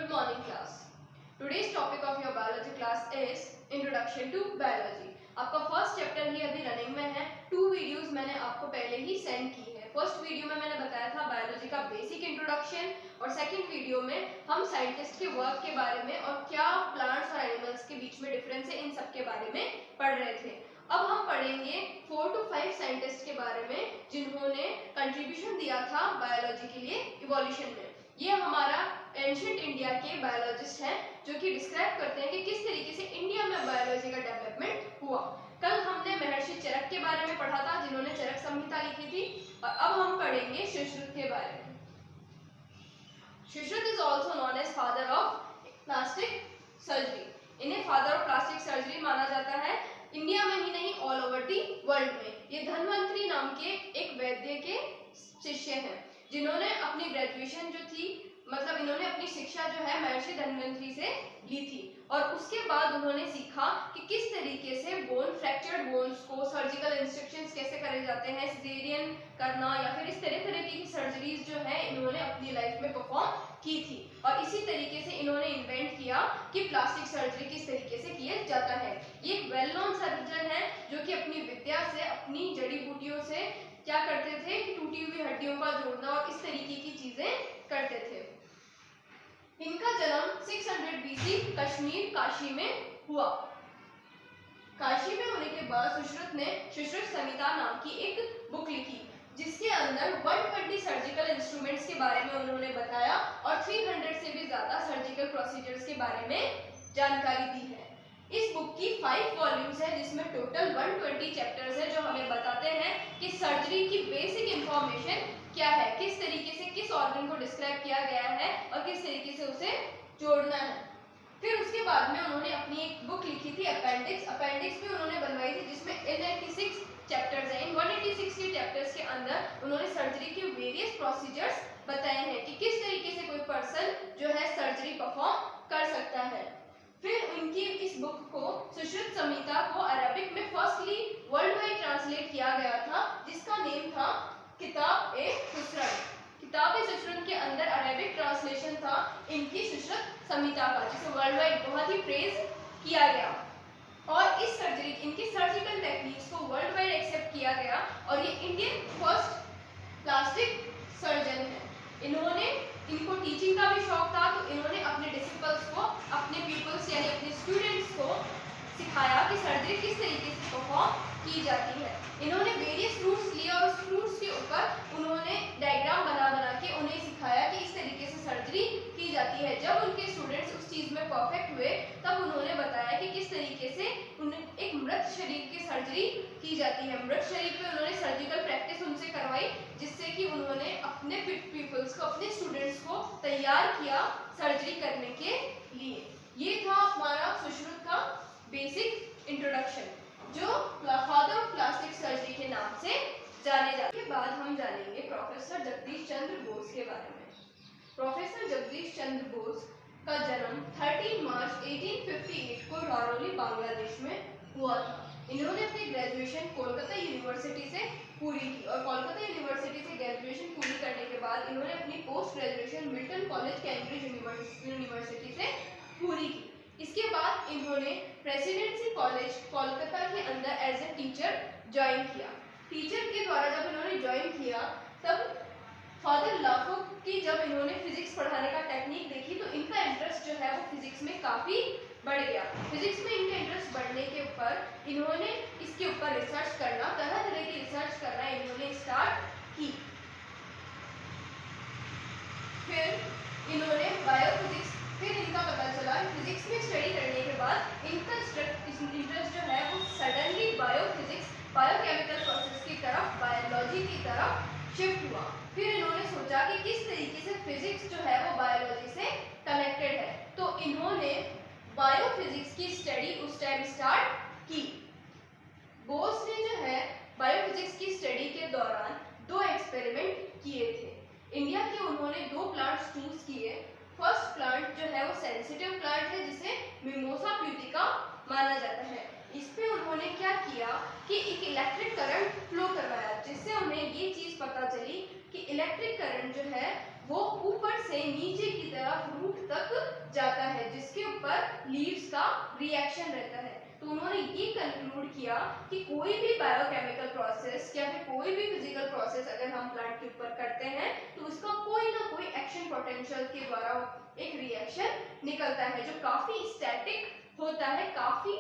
Good morning class. Today's topic of your biology class is Introduction to Biology. आपका first chapter ही अभी running में है। 2 videos मैंने आपको पहले ही सेंड की है। फर्स्ट वीडियो में मैंने बताया था बायोलॉजी का बेसिक इंट्रोडक्शन और सेकंड वीडियो में हम साइंटिस्ट के वर्क के बारे में और क्या प्लांट्स और एनिमल्स के बीच में डिफरेंस है इन सब के बारे में पढ़ रहे थे। अब हम पढ़ेंगे 4 to 5 साइंटिस्ट के बारे में जिन्होंने कंट्रीब्यूशन दिया था बायोलॉजी के लिए इवोल्यूशन में। ये हमारा एंशिएंट इंडिया के बायोलॉजिस्ट हैं जो कि डिस्क्राइब करते हैं कि किस तरीके से इंडिया में बायोलॉजी का डेवलपमेंट हुआ। कल हमने महर्षि चरक के बारे में पढ़ा था जिन्होंने चरक संहिता लिखी थी और अब हम पढ़ेंगे सुश्रुत के बारे में। Sushruta is also known as father of plastic surgery. इन्हें फादर ऑफ प्लास्टिक सर्जरी माना जाता है इंडिया में ही नहीं ऑल ओवर दी वर्ल्ड में। ये धन्वंतरी नाम के एक वैद्य के शिष्य हैं जिन्होंने अपनी ग्रेजुएशन जो थी मतलब इन्होंने अपनी शिक्षा जो है महर्षि धन्वंतरी से ली थी और उसके बाद उन्होंने सीखा कि किस तरीके से बोन फ्रैक्चर्ड बोन्स को सर्जिकल इंस्ट्रक्शंस कैसे करे जाते हैं, सिजेरियन करना या फिर इस तरह की सर्जरीज जो है इन्होंने अपनी लाइफ में परफॉर्म की थी। और इसी तरीके से इन्होंने इन्वेंट किया कि प्लास्टिक सर्जरी किस तरीके से किया जाता है। ये एक वेल नोन सर्जन है जो कि अपनी विद्या से अपनी जड़ी बूटियों से क्या करते थे कि टूटी हुई हड्डियों का जोड़ना और इस तरीके की चीजें करते थे। इनका जन्म 600 BC कश्मीर काशी में हुआ। काशी में होने के बाद सुश्रुत ने सुश्रुत संहिता नाम की एक बुक लिखी जिसके अंदर 120 सर्जिकल इंस्ट्रूमेंट्स के बारे में उन्होंने बताया और 300 से भी ज्यादा सर्जिकल प्रोसीजर्स के बारे में जानकारी दी है। इस बुक की 5 वॉल्यूम्स है जिसमें टोटल 120 चैप्टर्स है जो हमें बताते हैं कि सर्जरी की बेसिक इंफॉर्मेशन क्या है, किस तरीके से किस ऑर्गन को डिस्क्राइब किया गया है और किस तरीके से उसे जोड़ना है। फिर उसके बाद में उन्होंने अपनी एक बुक लिखी थी अपेंडिक्स भी उन्होंने बनवाई थी जिसमें 186 चैप्टर्स हैं। इन 186 के चैप्टर्स के अंदर उन्होंने सर्जरी के वेरियस प्रोसीजर्स बताए हैं कि किस तरीके से कोई पर्सन जो है सर्जरी परफॉर्म कर सकता है। फिर उनकी इस बुक को सुश्रुत संहिता को अरबिक में फर्स्टली वर्ल्ड वाइड ट्रांसलेट किया गया था जिसका नेम था किताब-ए-सुश्रुत। किताब-ए-सुश्रुत के अंदर अरबिक ट्रांसलेशन था इनकी सुश्रुत संहिता का जिसे वर्ल्ड वाइड बहुत ही प्रेज किया गया और इस सर्जरी इनकी सर्जिकल टेक्निक्स को वर्ल्ड वाइड एक्सेप्ट किया गया और ये इंडियन फर्स्ट प्लास्टिक सर्जन है। इनको टीचिंग का भी शौक था तो इन्होंने अपने डिसिपल्स को अपने पीपल्स यानी अपने स्टूडेंट्स को सिखाया कि सर्जरी किस तरीके से परफॉर्म की जाती है। इन्होंने वेरियस फ्रूट्स लिए और उस फ्रूट्स के ऊपर उन्होंने डायग्राम बना के उन्हें सिखाया कि इस तरीके से सर्जरी की जाती है। जब उनके स्टूडेंट्स उस चीज में परफेक्ट हुए तब उन्होंने बताया कि किस तरीके से उन्हें एक मृत शरीर की सर्जरी की जाती है। मृत शरीर पे उन्होंने सर्जिकल प्रैक्टिस उनसे करवाई जिससे कि उन्होंने अपने पीपल्स को अपने स्टूडेंट्स को तैयार किया सर्जरी करने के लिए। ये था हमारा सुश्रुत का बेसिक इंट्रोडक्शन जो फादर ऑफ प्लास्टिक सर्जरी के नाम से जाने जाते हैं। के बाद हम जानेंगे प्रोफेसर जगदीश चंद्र बोस के बारे में। प्रोफेसर जगदीश चंद्र बोस का जन्म 13 मार्च 1858 को रारौली बांग्लादेश में हुआ था। इन्होंने अपनी ग्रेजुएशन कोलकाता यूनिवर्सिटी से पूरी की और कोलकाता यूनिवर्सिटी से ग्रेजुएशन पूरी करने के बाद इन्होंने अपनी post graduation Milton college Cambridge university से पूरी की। इसके बाद इन्होंने प्रेसिडेंसी कॉलेज कोलकाता के अंदर एज ए टीचर ज्वाइन किया। टीचर के द्वारा जब इन्होंने ज्वाइन किया तब फादर लाफोक की जब इन्होंने फिजिक्स पढ़ाने का टेक्निक देखी तो इनका इंटरेस्ट जो है वो फिजिक्स में काफी बढ़ गया। फिजिक्स में इनका इंटरेस्ट बढ़ने के ऊपर इन्होंने इसके ऊपर रिसर्च करना तरह की रिसर्च करना इन्होंने स्टार्ट की। फिर इन्होंने बायोफिजिक्स फिर इनका पता चला फिजिक्स में स्टडी करने के बाद इनका इंटरेस्ट जो है वो सडनली बायोफिजिक्स बायोकेमिकल प्रोसेस की तरफ बायोलॉजी की तरफ शिफ्ट हुआ। फिर इन्होंने सोचा कि किस तरीके से फिजिक्स जो है वो बायोलॉजी से कनेक्टेड है तो इन्होंने बायोफिजिक्स की स्टडी उस टाइम स्टार्ट की। बोस ने जो है बायोफिजिक्स की स्टडी के दौरान 2 एक्सपेरिमेंट किए थे। इंडिया के उन्होंने 2 प्लांट्स चूज किए। फर्स्ट प्लांट जो है वो सेंसिटिव प्लांट है जिसे मिमोसा प्यूटिका माना जाता है। इस पे उन्होंने क्या किया कि एक इलेक्ट्रिक करंट फ्लो करवाया जिससे उन्हें ये चीज पता चली कि इलेक्ट्रिक करंट जो है वो ऊपर से नीचे की तरफ रूट तक जाता है जिसके ऊपर लीव्स का रिएक्शन रहता है। तो उन्होंने ये कंक्लूड किया कि कोई भी बायोकेमिकल प्रोसेस या फिर कोई भी फिजिकल प्रोसेस अगर हम प्लांट के ऊपर करते हैं तो उसका कोई ना कोई एक्शन पोटेंशियल के द्वारा एक रिएक्शन निकलता है जो काफी स्टैटिक होता है, काफी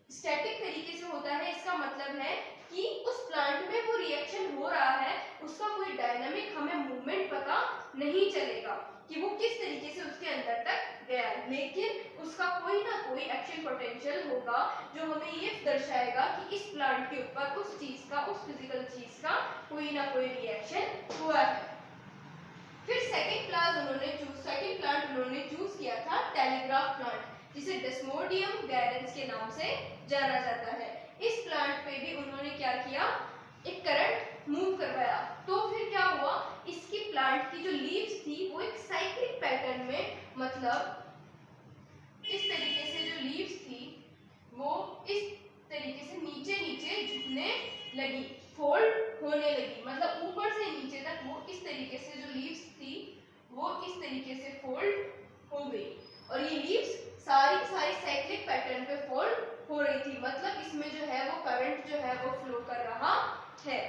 स्टैटिक तरीके से होता है। इसका मतलब है कि उस प्लांट में वो रिएक्शन हो रहा है, उसका कोई डायनामिक हमें मूवमेंट पता नहीं चलेगा कि वो किस तरीके से उसके अंदर तक गया, लेकिन उसका कोई ना कोई एक्शन पोटेंशियल होगा जो हमें ये दर्शाएगा कि इस प्लांट के ऊपर उस चीज का, उस फिजिकल चीज का कोई ना कोई रिएक्शन हुआ है। फिर सेकंड प्लांट उन्होंने चूज किया था टेलीग्राफ प्लांट, जिसे डेस्मोडियम गैरेंस के नाम से जाना जाता है। इस प्लांट पे भी उन्होंने क्या किया, एक करंट मूव करवाया। तो फिर क्या हुआ, इसकी प्लांट की जो लीव्स थी वो एक साइक्लिक पैटर्न में, मतलब इस तरीके से जो लीव्स थी वो इस तरीके से नीचे नीचे झुकने लगी, फोल्ड होने लगी, मतलब ऊपर से नीचे तक वो इस तरीके से जो लीव्स थी वो इस तरीके से फोल्ड हो गई। और ये लीव्स सारी साइक्लिक पैटर्न पे फोल्ड हो रही थी, मतलब इसमें जो है वो करंट जो है वो फ्लो कर रहा है।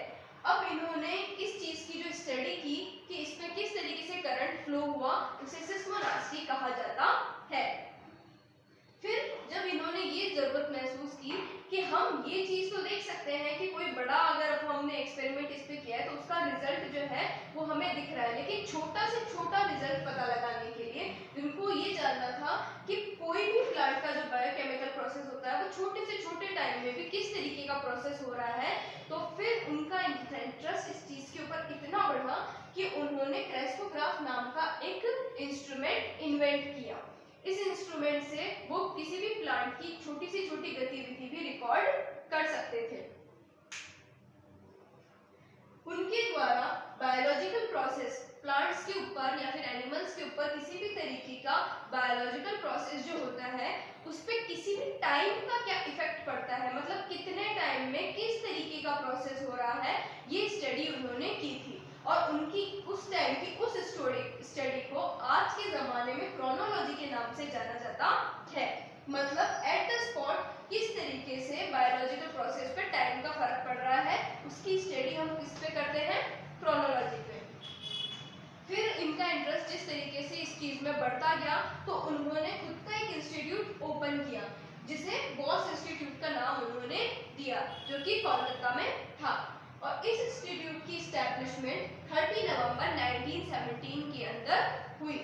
अब इन्होंने इस चीज की जो स्टडी की कि इसमें किस तरीके से करंट फ्लो हुआ, उसे सिस्मोलास्टी कहा जाता है। फिर जब इन्होंने ये जरूरत महसूस की कि हम ये चीज तो देख सकते हैं कि कोई बड़ा अगर हमने एक्सपेरिमेंट इस पे किया है तो उसका रिजल्ट जो है वो हमें दिख रहा है, लेकिन छोटा से छोटा रिजल्ट पता लगाने के लिए इनको ये जानना था कि कोई भी प्लांट का जो बायोकेमिकल प्रोसेस होता है वो छोटे से छोटे टाइम में भी किस तरीके का प्रोसेस हो रहा है। तो फिर उनका इंटरेस्ट इस चीज के ऊपर इतना बढ़ा कि उन्होंने क्रेस्कोग्राफ नाम का एक इंस्ट्रूमेंट इन्वेंट किया। इस इंस्ट्रूमेंट से वो किसी भी प्लांट की छोटी से छोटी गतिविधि भी रिकॉर्ड कर सकते थे। उनके द्वारा बायोलॉजिकल प्रोसेस प्लांट्स के ऊपर या फिर एनिमल्स के ऊपर किसी भी तरीके का बायोलॉजिकल प्रोसेस जो होता है उस पे किसी भी टाइम का क्या इफेक्ट पड़ता है, मतलब कितने टाइम में किस तरीके का प्रोसेस हो रहा है, ये स्टडी उन्होंने की थी। और उनकी उस टाइम की उस स्टडी को आज के जमाने में क्रोनोलॉजी के नाम से जाना जाता है, मतलब एट द स्पॉट किस तरीके से बायोलॉजिकल प्रोसेस पे टाइम का फर्क पड़ रहा है उसकी स्टडी हम किस पे करते हैं, क्रोनोलॉजी पे। फिर इनका इंटरेस्ट जिस तरीके से इस चीज में बढ़ता गया तो उन्होंने खुद का एक इंस्टीट्यूट ओपन किया जिसे बॉस इंस्टीट्यूट का नाम उन्होंने दिया, जो कि कोलकाता में था। और इस इंस्टीट्यूट की एस्टैब्लिशमेंट 30 नवंबर 1917 के अंदर हुई।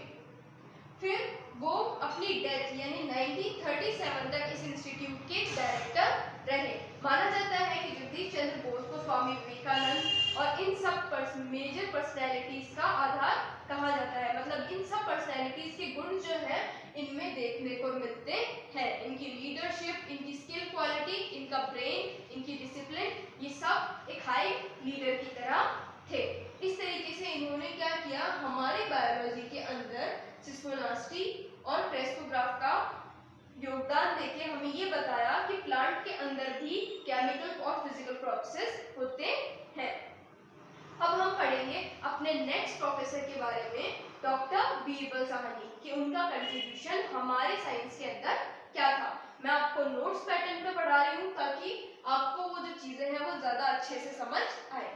फिर वो अपनी डेथ यानी 1937 तक इस इंस्टीट्यूट के डायरेक्टर रहे। माना जाता है कि जगदीश चंद्र बोस को स्वामी विवेकानंद और इन सब मेजर पर्सनैलिटीज का आधार कहा जाता है, मतलब इन सब पर्सनैलिटीज के गुण जो है इनमें देखने को मिलते हैं। इनकी लीडरशिप, इनकी स्किल क्वालिटी, इनका ब्रेन, इनकी डिसिप्लिन, ये सब एक हाई लीडर की तरह थे। इस तरीके से इन्होंने क्या किया, हमारे बायोलॉजी के अंदर सिस्मोलास्टी और क्रेस्कोग्राफ का योगदान देके हमें ये बताया कि प्लांट के अंदर भी केमिकल और फिजिकल प्रोसेस होते हैं। अब हम पढ़ेंगे अपने नेक्स्ट प्रोफेसर के बारे में, डॉक्टर बीरबल साहनी, कि उनका कंट्रीब्यूशन हमारे साइंस के अंदर क्या था। मैं आपको नोट्स पैटर्न पे पढ़ा रही हूँ ताकि आपको वो जो चीजें हैं वो ज्यादा अच्छे से समझ आए।